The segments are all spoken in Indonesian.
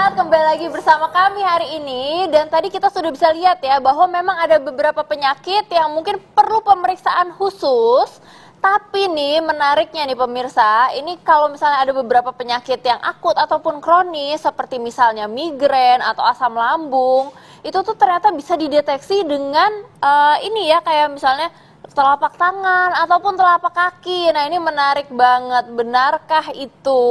Sobat, kembali lagi bersama kami hari ini. Dan tadi kita sudah bisa lihat ya bahwa memang ada beberapa penyakit yang mungkin perlu pemeriksaan khusus. Tapi nih menariknya nih pemirsa, ini kalau misalnya ada beberapa penyakit yang akut ataupun kronis seperti misalnya migrain atau asam lambung, itu tuh ternyata bisa dideteksi dengan ini ya, kayak misalnya telapak tangan ataupun telapak kaki. Nah, ini menarik banget. Benarkah itu?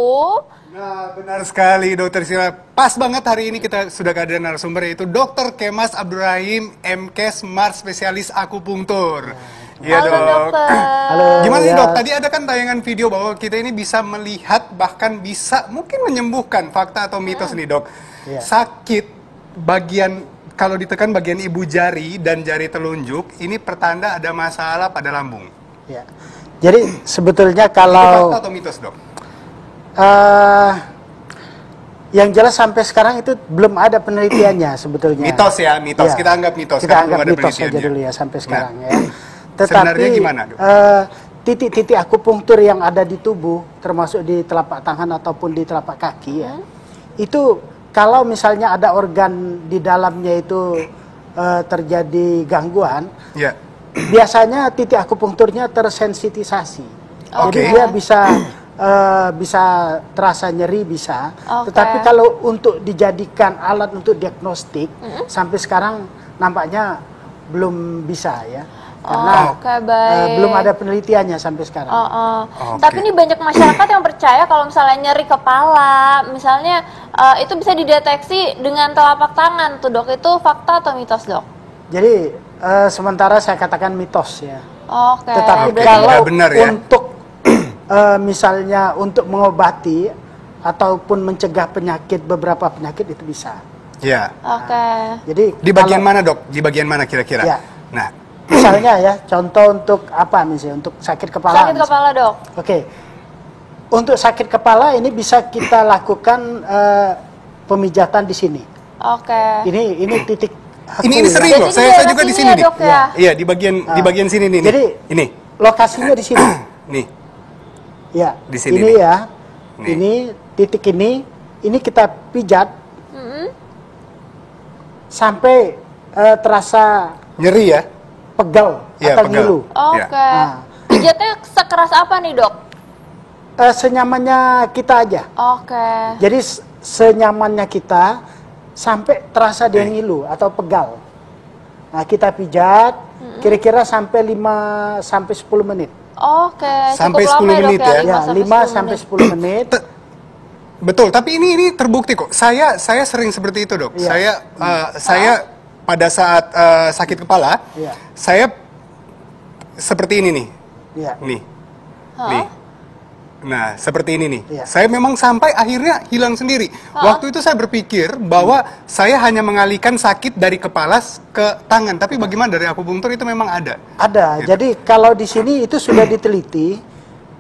Nah, benar sekali Dokter Sila. Pas banget hari ini kita sudah kehadiran narasumber, yaitu Dr. Kemas Abdurrahim, MKes Smart Spesialis Akupunktur. Iya Halo, dok. dokter. Halo. Gimana nih Ya. dok? Tadi ada kan tayangan video bahwa kita ini bisa melihat, bahkan bisa mungkin menyembuhkan, fakta atau mitos nih dok. Ya. Sakit bagian, kalau ditekan bagian ibu jari dan jari telunjuk, ini pertanda ada masalah pada lambung. Ya. Jadi sebetulnya Itu kalau fakta atau mitos dok? yang jelas sampai sekarang itu belum ada penelitiannya sebetulnya. Mitos ya, mitos. Ya. Kita anggap mitos. Kita karena anggap belum ada mitos saja penelitiannya. dulu ya sampai sekarang ya. sebenarnya gimana, Dok? Titik-titik akupunktur yang ada di tubuh, termasuk di telapak tangan ataupun di telapak kaki ya, itu kalau misalnya ada organ di dalamnya itu terjadi gangguan, Ya. biasanya titik akupunkturnya tersensitisasi. Jadi Oke. dia bisa terasa nyeri bisa. Oke. Tetapi kalau untuk dijadikan alat untuk diagnostik sampai sekarang nampaknya belum bisa ya. Karena Oke, baik. belum ada penelitiannya sampai sekarang. Oke. Tapi ini banyak masyarakat yang percaya kalau misalnya nyeri kepala, misalnya itu bisa dideteksi dengan telapak tangan tuh dok. Itu fakta atau mitos dok? Jadi sementara saya katakan mitos ya. Oke. Tetapi Oke, kalau nggak benar ya. untuk misalnya untuk mengobati ataupun mencegah penyakit, beberapa penyakit itu bisa. Ya. Oke. Jadi Di bagian kalau- mana dok? Di bagian mana kira-kira? Ya. Nah, misalnya ya, contoh untuk apa misalnya? Untuk sakit kepala. Sakit misalnya. kepala dok. Oke. Untuk sakit kepala ini bisa kita lakukan pemijatan di sini. Oke. Ini titik. ini ya. sering Jadi loh. di Saya daerah juga di sini sini ya, nih. dok, ya? Iya, di bagian sini nih. Jadi ini. lokasinya di sini. Nih. Ya. Di sini ini nih. ya. Nih. Ini titik ini kita pijat sampai terasa Nyeri ya? pegal Iya, atau pegal. ngilu. Oke. Nah. Pijatnya sekeras apa nih dok? Senyamannya kita aja. Oke. Jadi senyamannya kita sampai terasa dia ngilu atau pegal. Nah, kita pijat kira-kira sampai 5 sampai 10 menit. Oke. Sampai Cukup 10 lama menit dok ya? ya? 5 sampai 10 menit. Betul, tapi ini terbukti kok. Saya sering seperti itu, Dok. Iya. Saya pada saat sakit kepala, Iya. saya seperti ini nih. Ya. Nih. Nih. Nah, seperti ini nih. Iya. Saya memang sampai akhirnya hilang sendiri. Waktu itu saya berpikir bahwa saya hanya mengalihkan sakit dari kepala ke tangan, tapi bagaimana dari akupunktur itu memang ada. Ada. Gitu. Jadi kalau di sini itu sudah diteliti.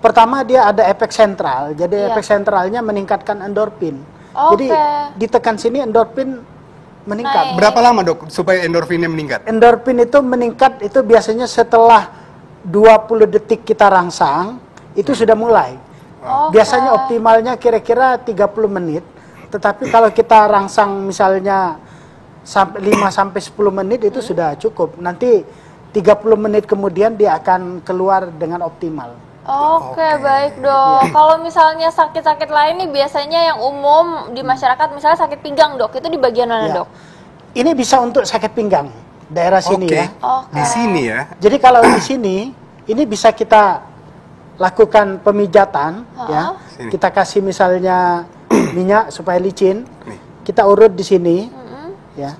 Pertama dia ada efek sentral. Jadi Iya. efek sentralnya meningkatkan endorfin. Oke. Jadi ditekan sini endorfin meningkat. Naik. Berapa lama, Dok, supaya endorfinnya meningkat? Endorfin itu meningkat itu biasanya setelah 20 detik kita rangsang, itu sudah mulai. Oke. Biasanya optimalnya kira-kira 30 menit. Tetapi kalau kita rangsang misalnya sampai 5 sampai 10 menit itu sudah cukup. Nanti 30 menit kemudian dia akan keluar dengan optimal. Oke, baik dok. Kalau misalnya sakit-sakit lain nih biasanya yang umum di masyarakat, misalnya sakit pinggang dok, itu di bagian mana Ya. dok? Ini bisa untuk sakit pinggang, daerah sini Oke. ya. Oke. Di sini ya. Jadi kalau di sini, ini bisa kita lakukan pemijatan, ya. Sini. Kita kasih misalnya minyak supaya licin. Nih. Kita urut di sini, ya.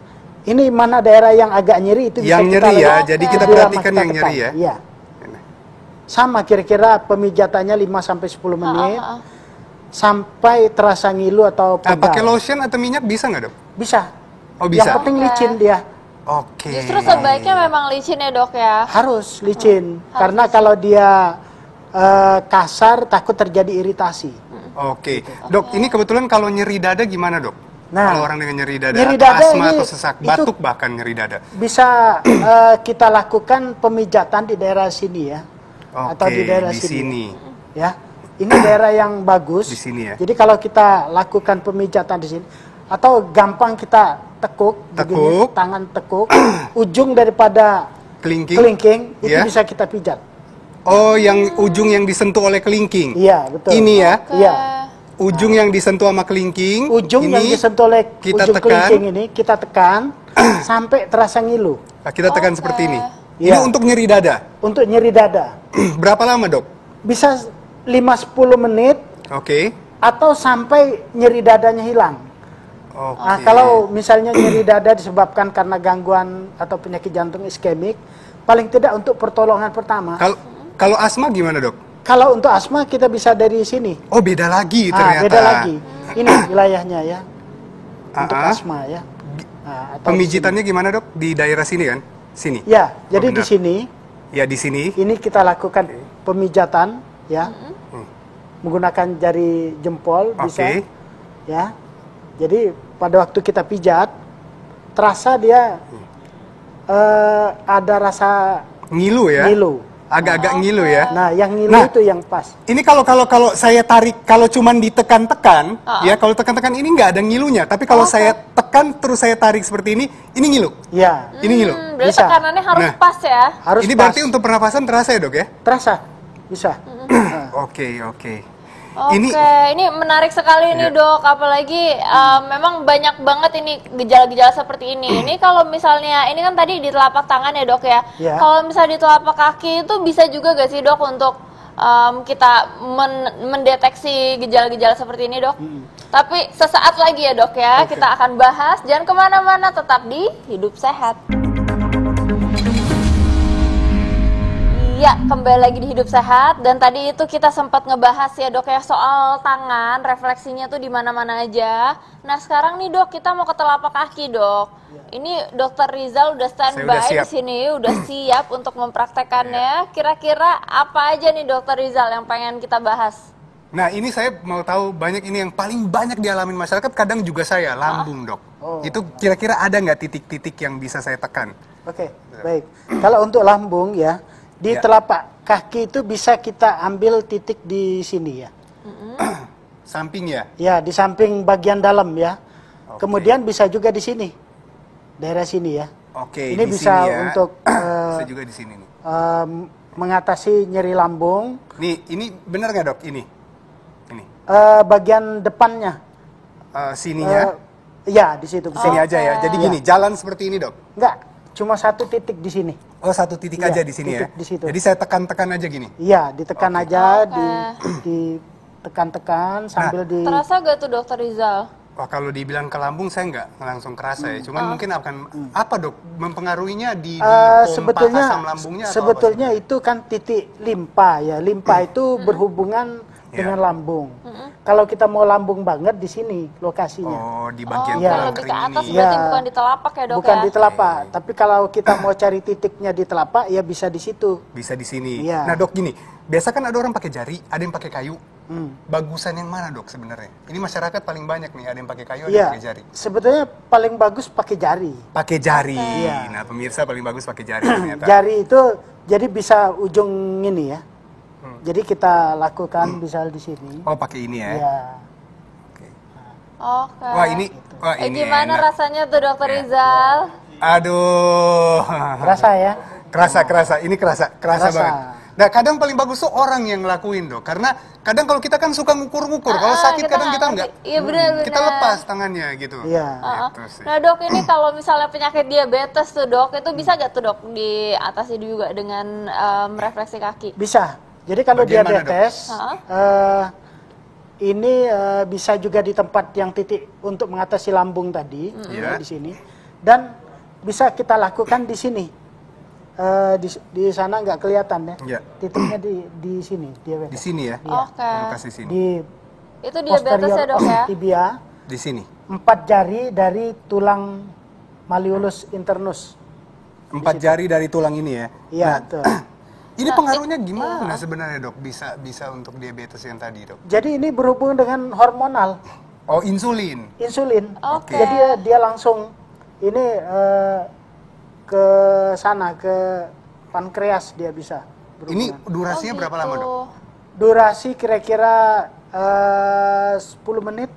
Ini mana daerah yang agak nyeri itu bisa Yang kita nyeri ya, lakukan. jadi kita Lebih lama perhatikan kita yang tekan. nyeri ya. Iya. Sama kira-kira pemijatannya 5 sampai 10 menit. Sampai terasa ngilu atau pegal. Pakai lotion atau minyak bisa nggak, Dok? Bisa. Oh, bisa. Yang penting licin dia. Oke. Justru sebaiknya memang licin ya dok ya. Harus licin. Karena kalau dia kasar takut terjadi iritasi. Oke. Dok, ini kebetulan kalau nyeri dada gimana, Dok? Nah, kalau orang dengan nyeri dada, nyeri atau dada asma ini atau sesak, itu- batuk bahkan nyeri dada. Bisa kita lakukan pemijatan di daerah sini ya. Atau di daerah di sini. sini. Ya. Ini daerah yang bagus. Di sini ya. Jadi kalau kita lakukan pemijatan di sini, Atau gampang kita tekuk, begini, tangan tekuk, ujung daripada kelingking itu bisa kita pijat. Oh, yang ujung yang disentuh oleh kelingking. Iya, betul. Ini ya. Iya. Ujung yang disentuh sama kelingking. Ujung ini yang disentuh oleh kita ujung tekan. kelingking ini kita tekan sampai terasa ngilu. Nah, kita tekan seperti ini. Iya. Ini untuk nyeri dada. Untuk nyeri dada. Berapa lama, Dok? Bisa 5-10 menit Oke. atau sampai nyeri dadanya hilang. Oke. Nah, kalau misalnya nyeri dada disebabkan karena gangguan atau penyakit jantung iskemik, paling tidak untuk pertolongan pertama. Kalau asma gimana, Dok? Kalau untuk asma kita bisa dari sini. Oh, beda lagi ternyata. Beda lagi. Ini wilayahnya ya. Untuk asma ya. Atau pemijitannya gimana, Dok? Di daerah sini kan? Sini. Ya, jadi di sini. Ya, di sini. Ini kita lakukan pemijatan ya. Menggunakan jari jempol bisa. Ya. Jadi pada waktu kita pijat terasa dia ada rasa ngilu ya. Ngilu. Agak-agak ngilu ya. Nah, yang ngilu itu yang pas. Ini kalau saya tarik, kalau cuman ditekan-tekan, ya kalau tekan-tekan ini nggak ada ngilunya. Tapi kalau saya tekan terus saya tarik seperti ini ngilu. Ya. Ini ngilu. Berarti tekanannya harus pas ya. Harus ini pas. berarti untuk pernafasan terasa ya, Dok ya? Terasa, bisa. Oke. Ini menarik sekali nih, Dok. Apalagi memang banyak banget ini gejala-gejala seperti ini. Ini kalau misalnya, ini kan tadi di telapak tangan ya, Dok ya. Kalau misalnya di telapak kaki itu bisa juga gak sih, Dok, untuk kita mendeteksi gejala-gejala seperti ini, Dok? Tapi sesaat lagi ya, Dok ya. Kita akan bahas. Jangan kemana-mana, tetap di Hidup Sehat. Ya, kembali lagi di Hidup Sehat, dan tadi itu kita sempat ngebahas ya, Dok ya, soal tangan, refleksinya tuh di mana-mana aja. Nah, sekarang nih, Dok, kita mau ke telapak kaki, Dok. Ini Dokter Rizal udah standby di sini, udah siap untuk mempraktekannya. Kira-kira apa aja nih, Dokter Rizal, yang pengen kita bahas? Nah, ini saya mau tahu banyak ini yang paling banyak dialami masyarakat, kadang juga saya, lambung, Dok. Itu kira-kira ada nggak titik-titik yang bisa saya tekan? Oke, baik. Kalau untuk lambung ya, di telapak kaki itu bisa kita ambil titik di sini ya. Samping ya? Ya, di samping bagian dalam ya. Kemudian bisa juga di sini, daerah sini ya. Ini bisa untuk bisa juga di sini nih. Mengatasi nyeri lambung. Nih, ini benar nggak, Dok? Ini. Bagian depannya. Sininya? Ya, di situ. Sini aja ya. Jadi gini, jalan seperti ini, Dok? Enggak, cuma satu titik di sini. Oh, satu titik aja di sini ya? Di situ. Jadi saya tekan-tekan aja gini? Iya, ditekan aja, ditekan-tekan sambil di... Terasa gak tuh, Dokter Rizal? Wah, kalau dibilang ke lambung saya nggak langsung kerasa ya. Cuman mungkin akan, apa, Dok? Mempengaruhinya di pompa asam lambungnya atau sebetulnya itu kan titik limpa ya. Limpa itu berhubungan dengan lambung. Kalau kita mau lambung banget di sini lokasinya. Oh, di bagian lebih ke atas berarti bukan di telapak ya, Dok? Bukan di telapak. Tapi kalau kita mau cari titiknya di telapak ya bisa di situ. Bisa di sini. Ya. Nah, Dok, gini, biasa kan ada orang pakai jari, ada yang pakai kayu. Bagusan yang mana, Dok, sebenarnya? Ini masyarakat paling banyak nih, ada yang pakai kayu, ada yang pakai jari. Sebetulnya paling bagus pakai jari. Pakai jari. Nah, pemirsa paling bagus pakai jari ternyata. Jari itu jadi bisa ujung ini ya. Jadi kita lakukan misal di sini. Oh, pakai ini ya? Iya. Oke. Wah, ini gimana enak. rasanya tuh, Dokter Rizal? Aduh. Kerasa ya? Kerasa. Ini kerasa banget. Nah, kadang paling bagus tuh orang yang ngelakuin, Dok. Karena kadang kalau kita kan suka ngukur-ngukur. Kalau sakit kadang kita enggak. Iya, benar. Kita lepas tangannya gitu. Iya. Gitu sih. Nah, Dok, ini kalau misalnya penyakit diabetes tuh, Dok, itu bisa gak tuh, Dok, diatasi juga dengan refleksi kaki? Bisa. Jadi kalau Bagian mana, diabetes, ini bisa juga di tempat yang titik untuk mengatasi lambung tadi, di sini. Dan bisa kita lakukan di sini. Di sana nggak kelihatan ya. Titiknya di sini, diabetes. Di sini ya? Oke. Lokasi sini. Itu diabetes ya, Dok ya? Tibia. Di sini. 4 jari dari tulang malleolus internus. 4 jari dari tulang ini ya? Iya, Nah, betul. ini pengaruhnya gimana sebenarnya, Dok? Bisa untuk diabetes yang tadi, Dok? Jadi ini berhubungan dengan hormonal. Oh, insulin. Insulin. Oke. Jadi dia langsung ini ke sana, ke pankreas dia bisa berhubungan. Ini durasinya berapa lama, Dok? Durasi kira-kira 10 menit.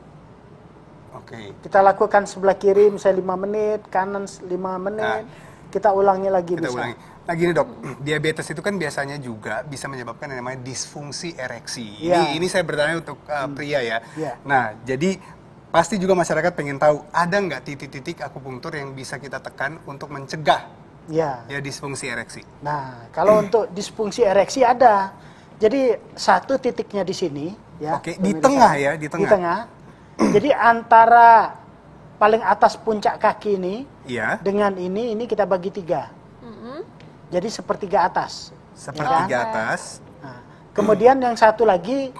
Oke. Kita lakukan sebelah kiri misalnya 5 menit, kanan 5 menit, kita ulangi lagi Kita bisa. ulangi. Nah gini dok, diabetes itu kan biasanya juga bisa menyebabkan yang namanya disfungsi ereksi. Iya. Ini saya bertanya untuk pria ya. Iya. Nah jadi pasti juga masyarakat pengen tahu ada nggak titik-titik akupunktur yang bisa kita tekan untuk mencegah Ya. ya disfungsi ereksi. Nah, kalau untuk disfungsi ereksi ada. Jadi satu titiknya di sini ya. Oke, di pemirsa. tengah ya, di tengah. Di tengah. Jadi antara paling atas puncak kaki ini Iya. dengan ini kita bagi 3. Jadi sepertiga atas. Sepertiga Oke. atas. Nah, kemudian yang satu lagi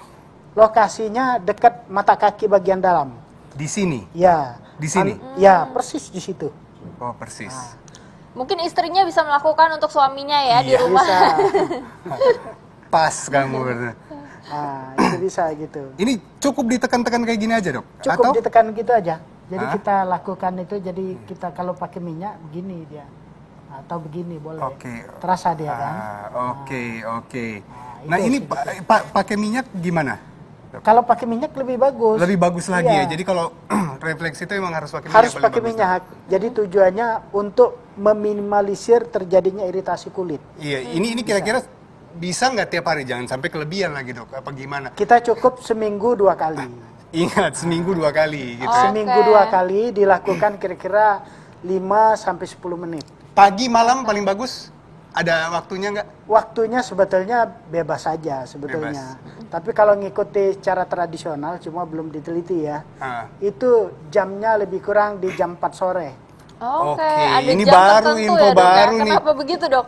lokasinya dekat mata kaki bagian dalam. Di sini. Ya. Di sini? Ya, persis di situ. Oh persis. Mungkin istrinya bisa melakukan untuk suaminya ya di Iya. rumah. Bisa. Pas kamu. bener. Nah, itu bisa gitu. Ini cukup ditekan-tekan kayak gini aja dok? Cukup Atau ditekan gitu aja. Jadi Hah? kita lakukan itu, jadi kita kalau pakai minyak begini dia. Atau begini boleh. Oke. Terasa dia kan. Oke, oke. Nah, Nah itu ini sedikit. pakai minyak gimana? Kalau pakai minyak lebih bagus. Lebih bagus lagi Iya. ya. Jadi kalau refleks itu emang harus pakai minyak. Harus paling pakai bagus. minyak. Jadi tujuannya untuk meminimalisir terjadinya iritasi kulit. Iya, ini kira-kira bisa nggak tiap hari? Jangan sampai kelebihan lagi dok. Apa gimana? Kita cukup seminggu 2 kali. Ingat seminggu 2 kali gitu. Oh. Seminggu 2 kali dilakukan kira-kira 5 sampai 10 menit. Pagi malam paling bagus. Ada waktunya nggak? Waktunya sebetulnya bebas saja sebetulnya. Tapi kalau ngikuti cara tradisional, cuma belum diteliti ya. Ah. Itu jamnya lebih kurang di jam 4 sore. Oke, Oke, ada ini jam baru, tertentu info ya, Dok, baru ya? nih. Kenapa begitu, Dok?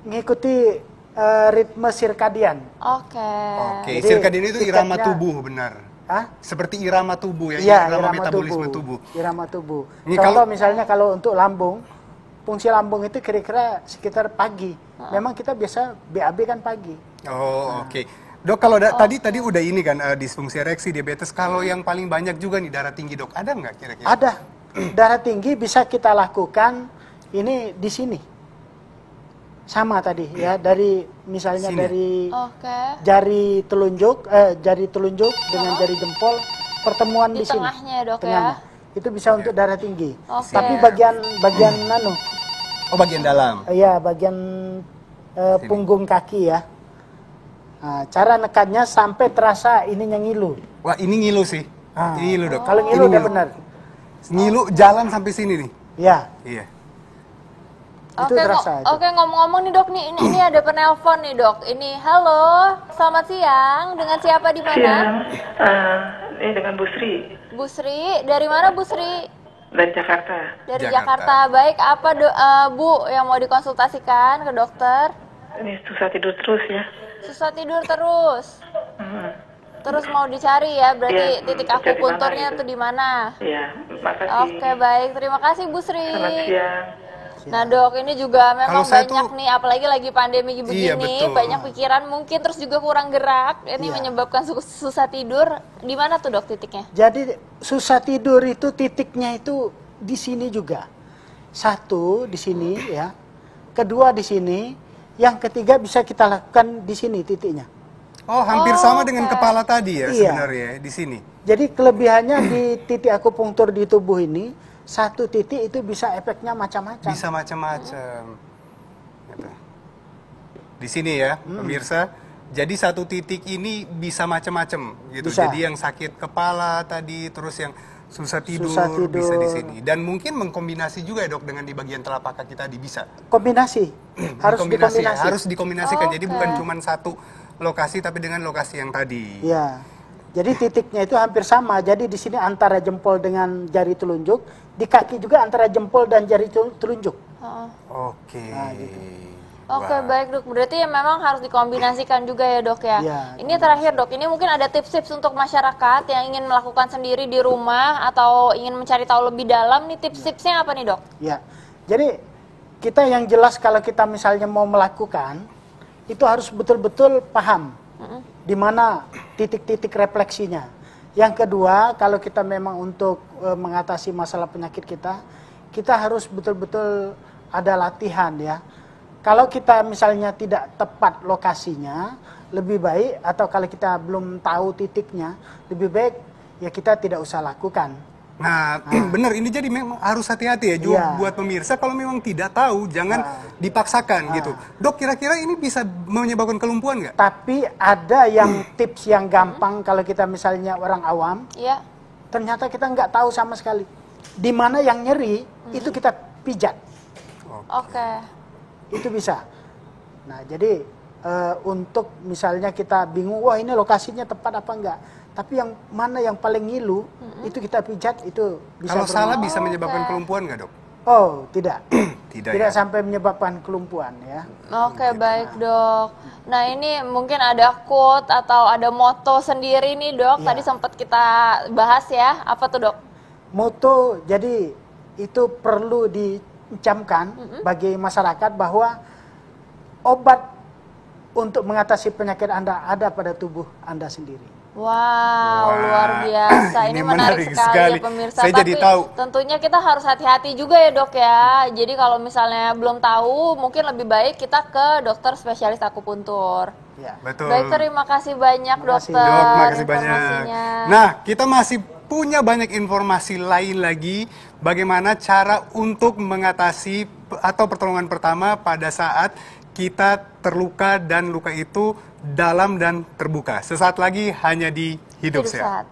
Ngikuti ritme sirkadian. Oke. Oke, Jadi, sirkadian itu irama tiketnya- tubuh benar. Hah? Seperti irama tubuh ya, Iya, irama metabolisme tubuh. Irama tubuh. Ini Contoh kalau- misalnya kalau untuk lambung, fungsi lambung itu kira-kira sekitar pagi. Memang kita biasa BAB kan pagi. Oh, oke. Dok, kalau tadi udah ini kan disfungsi ereksi, diabetes. Kalau yang paling banyak juga nih darah tinggi, Dok. Ada nggak kira-kira? Ada. Darah tinggi bisa kita lakukan ini di sini. Sama tadi ya, dari misalnya Sini. dari Oke. jari telunjuk dengan jari jempol pertemuan Di di sini. tengahnya ya, Dok, ya? Tengahnya. Itu bisa untuk darah tinggi. Oke. Tapi bagian Oh, bagian dalam. ya bagian punggung kaki ya. Nah, cara nekannya sampai terasa ininya ngilu. Wah, ini ngilu sih. Ah. Ini ngilu, Dok. Kalau Ini ngilu udah benar. Ngilu jalan sampai sini nih. Ya, Iya. itu Oke, terasa itu. oke, ngomong-ngomong nih, Dok, nih ini ada penelpon nih, Dok. Ini, halo, selamat siang. Dengan siapa di mana? Siang, ini dengan Bu Sri Bu Sri, dari mana Bu Sri? dari Jakarta. Dari Jakarta. Jakarta. Baik, apa Bu yang mau dikonsultasikan ke dokter? Ini susah tidur terus ya. Susah tidur terus. Hmm. Terus mau dicari ya, berarti Iya, titik cari akupunturnya mana itu? tuh di mana? Iya, makasih. Oke, baik. Terima kasih Bu Sri. Selamat siang. Nah, Dok, ini juga memang Kalau saya banyak tuh- nih, apalagi lagi pandemi begini, Iya, betul. banyak pikiran mungkin, terus juga kurang gerak. Ini Iya. menyebabkan susah tidur. Di mana tuh, Dok, titiknya? Jadi susah tidur itu titiknya itu di sini juga. Satu di sini ya. Kedua di sini. Yang ketiga bisa kita lakukan di sini titiknya. Oh, hampir Oh, sama dengan oke. kepala tadi ya Iya. sebenarnya di sini. Jadi kelebihannya di titik akupunktur di tubuh ini, satu titik itu bisa efeknya macam-macam. Bisa macam-macam. Gitu. Di sini ya, pemirsa. Jadi satu titik ini bisa macam-macam gitu. Bisa. Jadi yang sakit kepala tadi, terus yang susah tidur, Susah tidur. bisa di sini. Dan mungkin mengkombinasi juga ya, Dok, dengan di bagian telapak kaki tadi bisa. Kombinasi. Harus Dikombinasi ya, dikombinasi. harus dikombinasikan. Jadi Oke. bukan cuma satu lokasi tapi dengan lokasi yang tadi. Ya. Jadi titiknya itu hampir sama. Jadi di sini antara jempol dengan jari telunjuk, di kaki juga antara jempol dan jari telunjuk. Heeh. Oke. Nah, gitu. Oke, Wah. baik, Dok. Berarti ya memang harus dikombinasikan juga ya, Dok, ya. Iya. Ini terakhir, Dok. Ini mungkin ada tips-tips untuk masyarakat yang ingin melakukan sendiri di rumah atau ingin mencari tahu lebih dalam nih, tips-tipsnya apa nih, Dok? Ya. Jadi kita yang jelas kalau kita misalnya mau melakukan, itu harus betul-betul paham di mana titik-titik refleksinya. Yang kedua, kalau kita memang untuk mengatasi masalah penyakit kita harus betul-betul ada latihan ya. Kalau kita misalnya tidak tepat lokasinya, lebih baik, atau kalau kita belum tahu titiknya, lebih baik ya kita tidak usah lakukan. Nah, benar ini jadi memang harus hati-hati ya juga Iya. buat pemirsa kalau memang tidak tahu jangan dipaksakan gitu. Dok, kira-kira ini bisa menyebabkan kelumpuhan nggak? Tapi ada yang tips yang gampang kalau kita misalnya orang awam, Iya. ternyata kita nggak tahu sama sekali. Di mana yang nyeri, itu kita pijat. Oke. Itu bisa. Nah, jadi untuk misalnya kita bingung, wah ini lokasinya tepat apa enggak. Tapi yang mana yang paling ngilu, itu kita pijat, itu bisa Kalau salah bermanfaat. bisa menyebabkan oke. kelumpuhan nggak, Dok? Oh, tidak. Tidak Tidak ya? sampai menyebabkan kelumpuhan ya. Oke, baik dok. Nah ini mungkin ada quote atau ada moto sendiri nih dok. Iya. Tadi sempat kita bahas ya. Apa tuh dok? Moto, jadi itu perlu dicamkan bagi masyarakat bahwa obat untuk mengatasi penyakit Anda ada pada tubuh Anda sendiri. Wow, Wah, luar biasa. Ini ini menarik menarik sekali sekali. ya pemirsa. Saya Tapi jadi tahu. tentunya kita harus hati-hati juga ya dok ya. Jadi kalau misalnya belum tahu, mungkin lebih baik kita ke dokter spesialis akupuntur. Ya. Betul. Baik, terima kasih banyak Terima kasih. dokter. Dok, makasih banyak. informasinya. Nah, kita masih punya banyak informasi lain lagi bagaimana cara untuk mengatasi atau pertolongan pertama pada saat kita terluka dan luka itu dalam dan terbuka. Sesaat lagi hanya di Hidup Hidup Sehat. sehat.